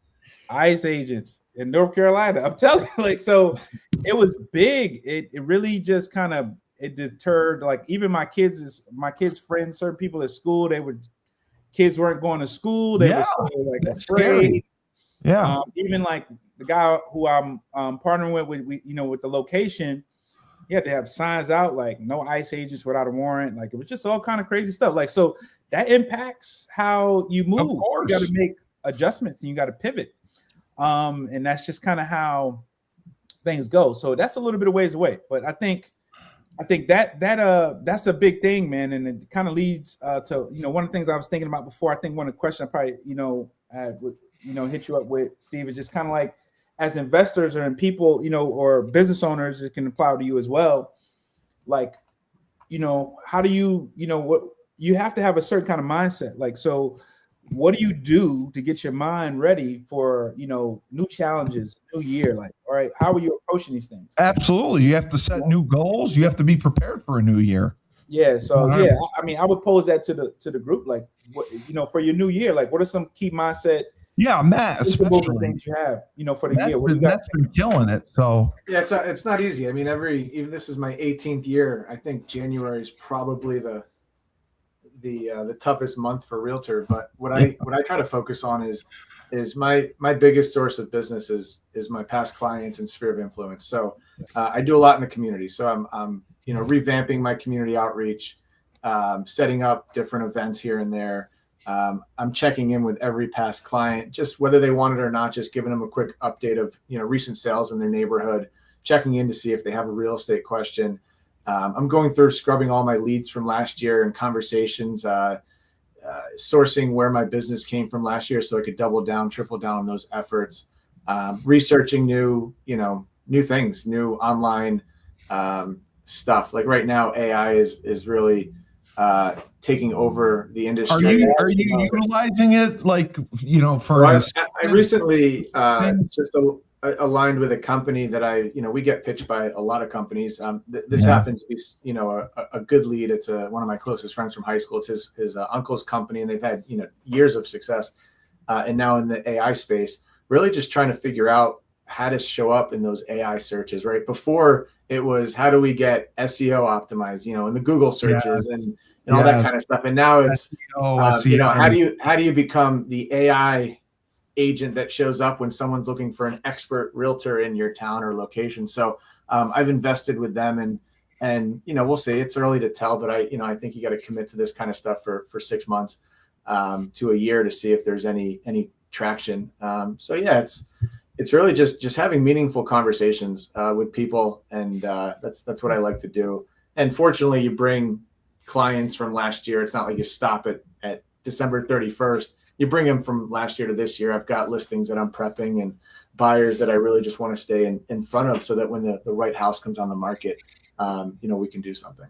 ICE agents. in North Carolina. I'm telling you, like, so it was big. It really just kind of it deterred, like, even my kids' friends, certain people at school, kids weren't going to school. They were so, like, afraid. Scary. Yeah. Even like the guy who I'm partnering with with the location, he had to have signs out like no ICE agents without a warrant. Like, it was just all kind of crazy stuff. Like, so that impacts how you move. You got to make adjustments and you got to pivot. And that's just kind of how things go. So that's a little bit of ways away. But I think that's a big thing, man. And it kind of leads to, one of the things I was thinking about before. I think one of the questions I probably, would, hit you up with, Steve, is just kind of like, as investors or in people, or business owners, it can apply to you as well. Like, how do you, what you have to have a certain kind of mindset. Like, so what do you do to get your mind ready for, new challenges, new year? Like, all right, how are you approaching these things? Absolutely. You have to set new goals. You have to be prepared for a new year. Yeah. So, yeah, I mean, I would pose that to the group, like, what, for your new year, like, what are some key mindset? Yeah, Matt, especially things you have, for the year. What do you guys been killing it. So yeah, it's not easy. I mean, even this is my 18th year. I think January is probably the toughest month for realtor. But what I try to focus on is my biggest source of business is my past clients and sphere of influence. So I do a lot in the community. So I'm revamping my community outreach, setting up different events here and there. I'm checking in with every past client, just whether they want it or not, just giving them a quick update of, recent sales in their neighborhood, checking in to see if they have a real estate question. I'm going through scrubbing all my leads from last year and conversations, sourcing where my business came from last year so I could double down, triple down on those efforts, researching new things, new online stuff. Like right now, AI is really taking over the industry. Are you utilizing it, like, for? I recently just aligned with a company that we get pitched by a lot of companies. This happens to be a good lead. It's one of my closest friends from high school. It's his uncle's company, and they've had years of success. And now in the AI space, really just trying to figure out how to show up in those AI searches. Right before, it was how do we get SEO optimized, in the Google searches and all that kind of stuff. And now it's how do you become the AI agent that shows up when someone's looking for an expert realtor in your town or location. So I've invested with them, and we'll see. It's early to tell, but I think you got to commit to this kind of stuff for 6 months to a year to see if there's any traction. So yeah, it's really just having meaningful conversations with people, and that's what I like to do. And fortunately, you bring clients from last year. It's not like you stop at December 31st. You bring them from last year to this year. I've got listings that I'm prepping and buyers that I really just want to stay in front of, so that when the right house comes on the market, we can do something.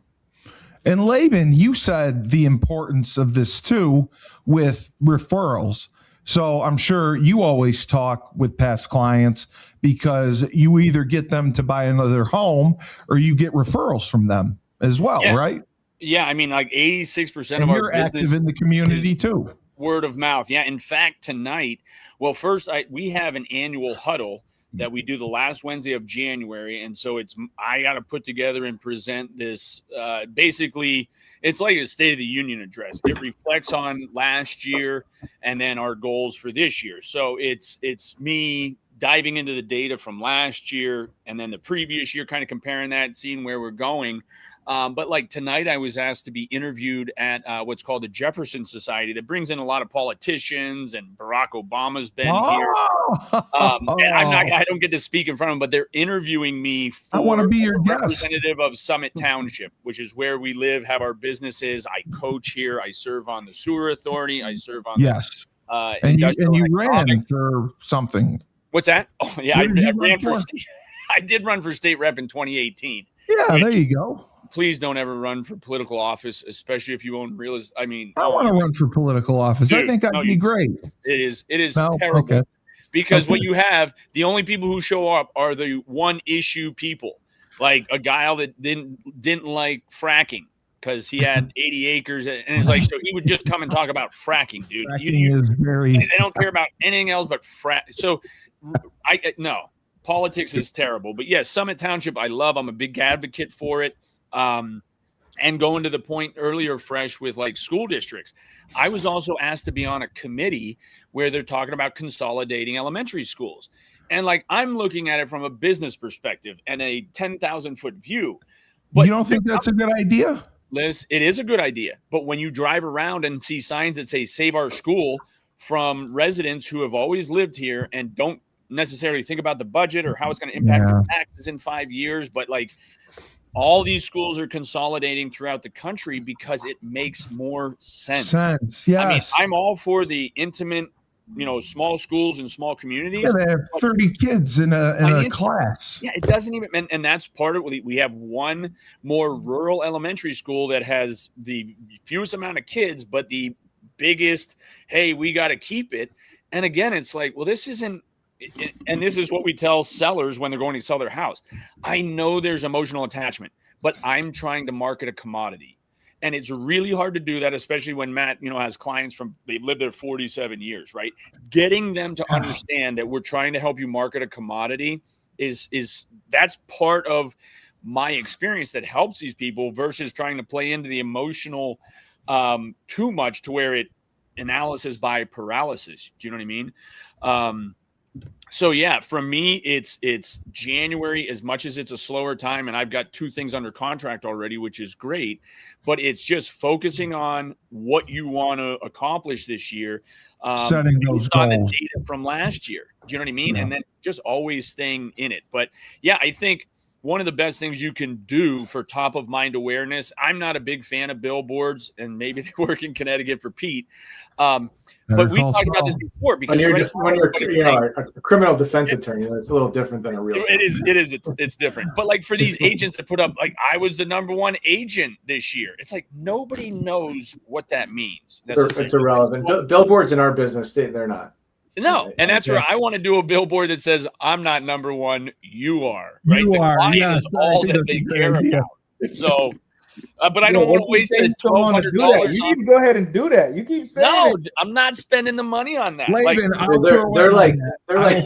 And Laban, you said the importance of this too with referrals. So I'm sure you always talk with past clients, because you either get them to buy another home or you get referrals from them as well, right? Yeah, I mean, like 86% of our business active in the community too. Word of mouth. Yeah. In fact, tonight, well, first we have an annual huddle that we do the last Wednesday of January. And so I got to put together and present this. Basically, it's like a State of the Union address. It reflects on last year and then our goals for this year. So it's me diving into the data from last year and then the previous year, kind of comparing that and seeing where we're going. But like tonight, I was asked to be interviewed at what's called the Jefferson Society, that brings in a lot of politicians, and Barack Obama's been here. And I don't get to speak in front of them, but they're interviewing me for I want to be your representative of Summit Township, which is where we live, have our businesses. I coach here. I serve on the sewer authority. I serve on and you ran for something. What's that? Oh yeah, I ran for state. I did run for state rep in 2018. Yeah, there you go. Please don't ever run for political office, especially if you own real estate. I mean, I want to run for political office. Dude, I think that'd be great. It is terrible because what you have, the only people who show up are the one issue people, like a guy that didn't like fracking because he had 80 acres, and it's like, so he would just come and talk about fracking, dude. Fracking is very. They don't care about anything else but frack. So No, politics is terrible. But yes, Summit Township, I love. I'm a big advocate for it. And going to the point earlier, Fresh, with like school districts, I was also asked to be on a committee where they're talking about consolidating elementary schools. And like, I'm looking at it from a business perspective and a 10,000 foot view. But you don't think that's a good idea? Liz, it is a good idea. But when you drive around and see signs that say save our school from residents who have always lived here and don't necessarily think about the budget or how it's going to impact their taxes in 5 years, but like, all these schools are consolidating throughout the country because it makes more sense. Yes. I mean, I'm all for the intimate, small schools and small communities. Yeah, they have 30 kids in a class. Yeah, it doesn't even, and that's part of it. We have one more rural elementary school that has the fewest amount of kids, but the biggest, hey, we got to keep it. And again, it's like, well, this isn't, and this is what we tell sellers when they're going to sell their house. I know there's emotional attachment, but I'm trying to market a commodity. And it's really hard to do that, especially when Matt, has clients they've lived there 47 years, right? Getting them to understand that we're trying to help you market a commodity is that's part of my experience that helps these people versus trying to play into the emotional too much to where it analysis by paralysis. Do you know what I mean? So yeah, for me, it's January, as much as it's a slower time, and I've got 2 things under contract already, which is great, but it's just focusing on what you want to accomplish this year. Setting those goals. The data from last year. Do you know what I mean? Yeah. And then just always staying in it. But yeah, I think one of the best things you can do for top of mind awareness, I'm not a big fan of billboards, and maybe they work in Connecticit for Pete. But we talked about this before because when you're a criminal defense attorney, it's a little different than a real. It's different. But like for these agents that put up, like I was the #1 agent this year. It's like nobody knows what that means. It's irrelevant. Billboards in our business, they're not. No, and that's where I want to do a billboard that says, "I'm not #1, you are." Right? You are. Yes, is all that they care about. So. But I don't want to waste the $1,200. You need to go ahead and do that. You keep saying no, I'm not spending the money on that. Laban, they're like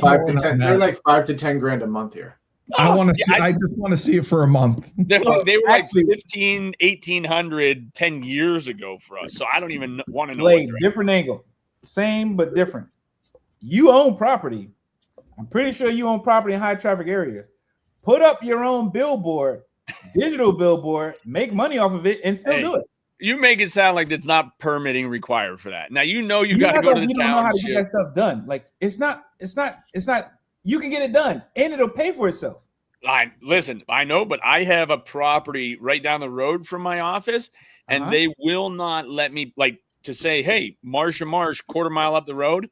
5 to 10. They're like 5 to 10 grand a month here. I want to see. I just want to see it for a month. They were like 15, 1,800 10 years ago for us. So I don't even want to know. Different angle, same but different. You own property. I'm pretty sure you own property in high traffic areas. Put up your own billboard. Digital billboard, make money off of it, and still do it. You make it sound like it's not permitting required for that. Now you got to go to the township. You don't know how to get that stuff done. Like it's not. You can get it done, and it'll pay for itself. Listen, I know, but I have a property right down the road from my office, and they will not let me to say, "Hey, Marsh and Marsh, quarter mile up the road,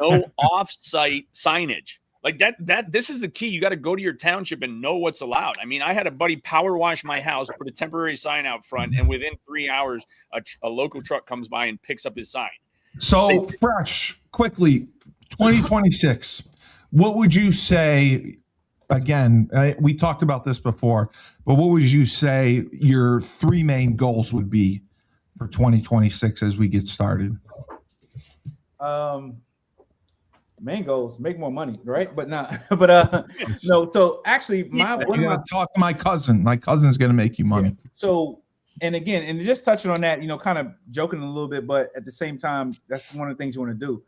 no off-site signage." Like that. This is the key. You got to go to your township and know what's allowed. I mean, I had a buddy power wash my house, put a temporary sign out front, and within 3 hours, a local truck comes by and picks up his sign. So, Fresh, quickly, 2026. What would you say? Again, we talked about this before, but what would you say your 3 main goals would be for 2026 as we get started? Main goals, make more money, right? But no. So actually, talk to my cousin. My cousin is going to make you money. Yeah. So, and again, and just touching on that, kind of joking a little bit, but at the same time, that's one of the things you want to do.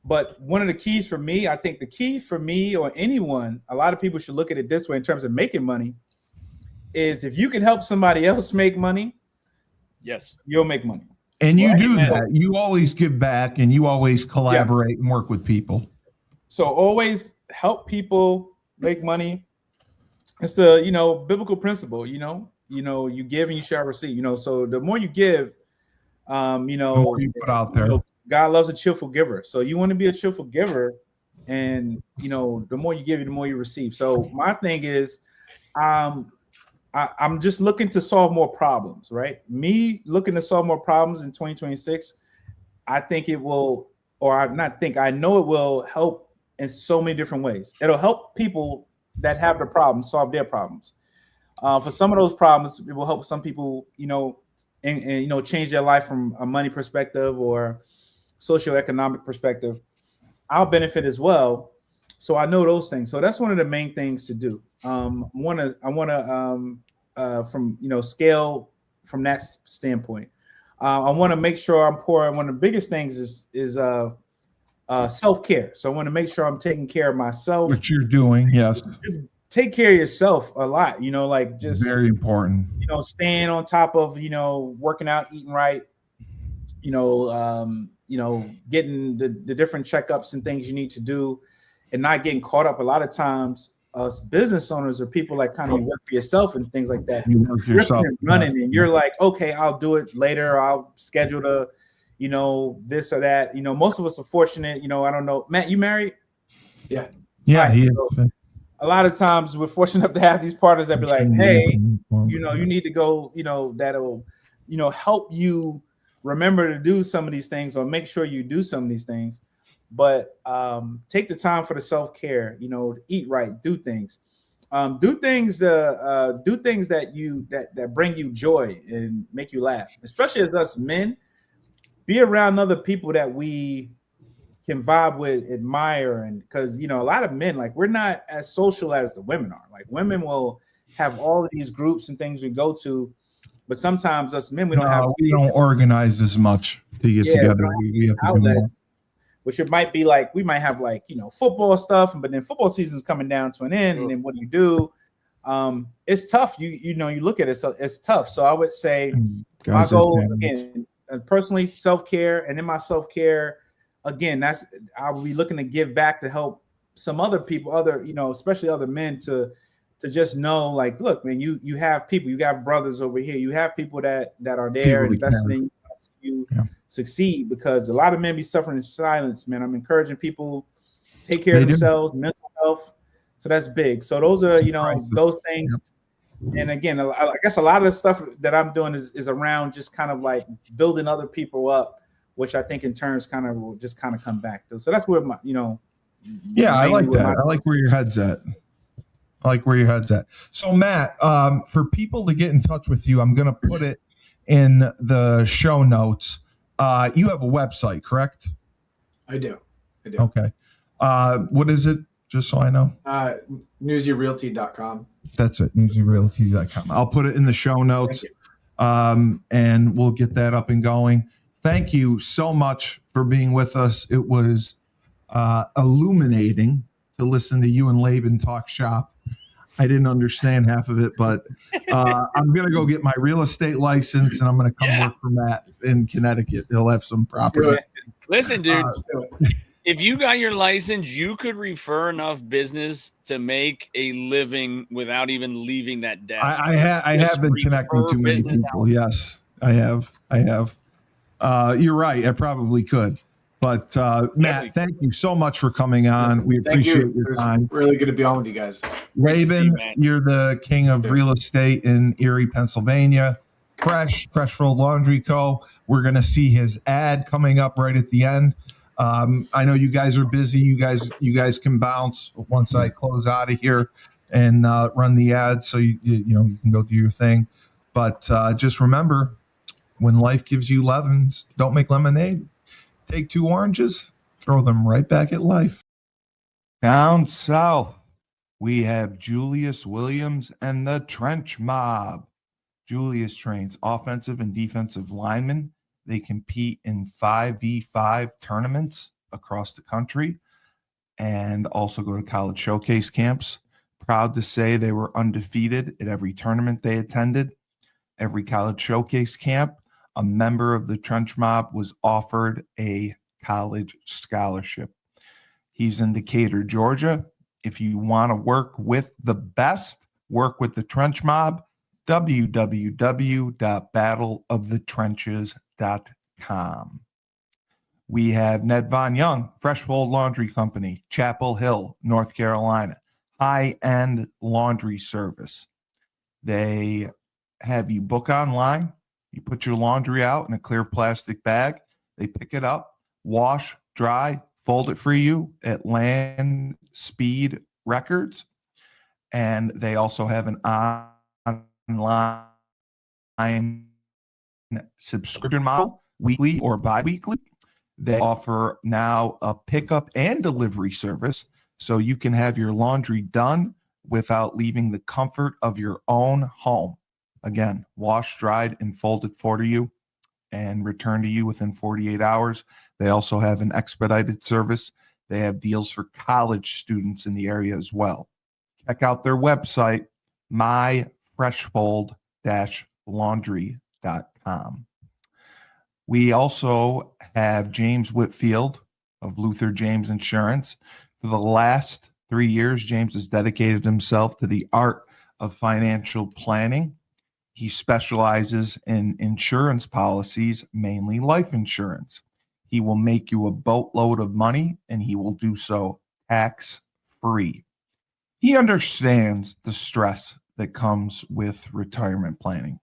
But one of the keys for me, I think the key for me or anyone, a lot of people should look at it this way in terms of making money, is if you can help somebody else make money, yes, you'll make money. And you do that. You always give back and you always collaborate and work with people. So always help people make money. It's the, biblical principle, you give and you shall receive, so the more you give, the more you put out there. God loves a cheerful giver. So you want to be a cheerful giver, and, the more you give, the more you receive. So my thing is, I'm just looking to solve more problems, right? Me looking to solve more problems in 2026, I think it will, I know it will help in so many different ways. It'll help people that have the problems solve their problems. For some of those problems, it will help some people, and change their life from a money perspective or socioeconomic perspective. I'll benefit as well. So I know those things. So that's one of the main things to do. I want to from scale from that standpoint. I want to make sure I'm pouring. One of the biggest things is self-care. So I want to make sure I'm taking care of myself. Which you're doing, yes. Just take care of yourself a lot. Like just very important. Staying on top of working out, eating right. Getting the different checkups and things you need to do, and not getting caught up. A lot of times, us business owners or people like kind of work for yourself and things like that. You work yourself and running, and you're like, okay, I'll do it later. I'll schedule the, this or that. Most of us are fortunate. I don't know, Matt, you married? Yeah. Yeah. Right, so a lot of times we're fortunate enough to have these partners that be like, hey, you need to go. That'll, help you remember to do some of these things, or make sure you do some of these things. But take the time for the self-care, eat right, do things that bring you joy and make you laugh, especially as us men. Be around other people that we can vibe with, admire, and because a lot of men, like, we're not as social as the women are. Like, women will have all of these groups and things we go to, but sometimes us men, we don't organize as much to get together. We have to outlets, do more. Which it might be like, we might have like, football stuff, but then football season's coming down to an end. And then what do you do? It's tough. You look at it. So it's tough. So I would say my goals, again, personally, self-care, and then my self-care, again, I'll be looking to give back to help some other people, especially other men to just know, like, look, man, you have people, you got brothers over here, you have people that are there investing in you succeed, because a lot of men be suffering in silence, man. I'm encouraging people take care of themselves, mental health. So that's big. So those are, those things. And again, I guess a lot of the stuff that I'm doing is around just kind of like building other people up, which I think in turns kind of will just kind of come back to. So that's where my, I like that. I like where your head's at. So Matt, for people to get in touch with you, I'm going to put it in the show notes. You have a website, correct? I do. Okay. What is it? Just so I know. NuzieRealty.com. That's it. NuzieRealty.com. I'll put it in the show notes, and we'll get that up and going. Thank you so much for being with us. It was illuminating to listen to you and Laban talk shop. I didn't understand half of it, but I'm going to go get my real estate license, and I'm going to come work for Matt in Connecticut. He'll have some property. Listen, dude, if you got your license, you could refer enough business to make a living without even leaving that desk. I have been connecting to many people. Yes, I have. You're right. I probably could. But Matt, thank you so much for coming on. We appreciate your time. Really good to be on with you guys. Laban, you're the king of real estate in Erie, Pennsylvania. Freshfold Laundry Co. We're going to see his ad coming up right at the end. I know you guys are busy. You guys can bounce once I close out of here and run the ad, so you can go do your thing. But just remember, when life gives you lemons, don't make lemonade. Take 2 oranges, throw them right back at life. Down south, we have Julius Williams and the Trench Mob. Julius trains offensive and defensive linemen. They compete in 5v5 tournaments across the country and also go to college showcase camps. Proud to say they were undefeated at every tournament they attended. Every college showcase camp, a member of the Trench Mob was offered a college scholarship. He's in Decatur, Georgia. If you want to work with the best, work with the Trench Mob, www.battleofthetrenches.com. We have Nedvonne Young, Freshfold Laundry Company, Chapel Hill, North Carolina. High-end laundry service. They have you book online. You put your laundry out in a clear plastic bag. They pick it up, wash, dry, fold it for you at Land Speed Records. And they also have an online subscription model, weekly or bi-weekly. They offer now a pickup and delivery service. so you can have your laundry done without leaving the comfort of your own home. Again, washed, dried, and folded for you and returned to you within 48 hours. They also have an expedited service. They have deals for college students in the area as well. Check out their website, myfreshfold-laundry.com. We also have James Whitfield of Luther James Insurance. For the last 3 years, James has dedicated himself to the art of financial planning. He specializes in insurance policies, mainly life insurance. He will make you a boatload of money, and he will do so tax-free. He understands the stress that comes with retirement planning.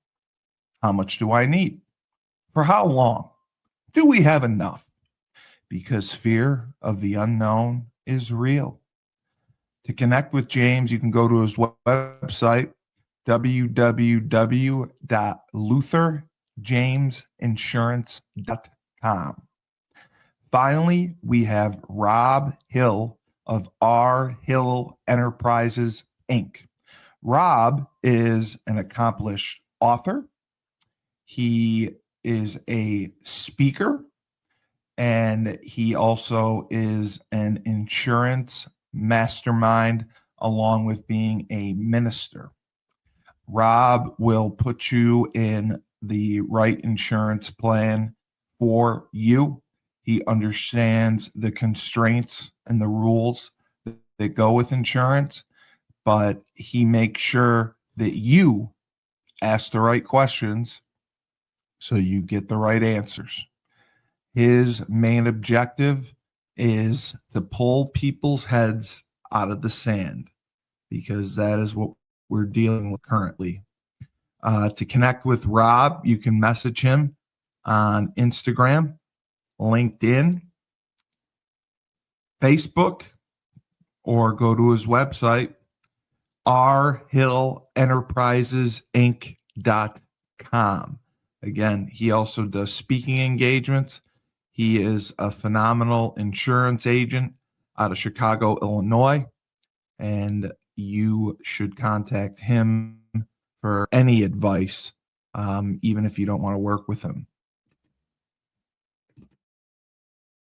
How much do I need? For how long? Do we have enough? Because fear of the unknown is real. To connect with James, you can go to his website, www.lutherjamesinsurance.com. Finally, we have Rob Hill of R. Hill Enterprises, Inc. Rob is an accomplished author. He is a speaker, and he also is an insurance mastermind, along with being a minister. Rob will put you in the right insurance plan for you. He understands the constraints and the rules that go with insurance, but he makes sure that you ask the right questions so you get the right answers. His main objective is to pull people's heads out of the sand, because that is what we're dealing with currently. To connect with Rob, you can message him on Instagram, LinkedIn, Facebook, or go to his website, rhillenterprisesinc.com. Again, he also does speaking engagements. He is a phenomenal insurance agent out of Chicago, Illinois, and you should contact him for any advice, even if you don't want to work with him.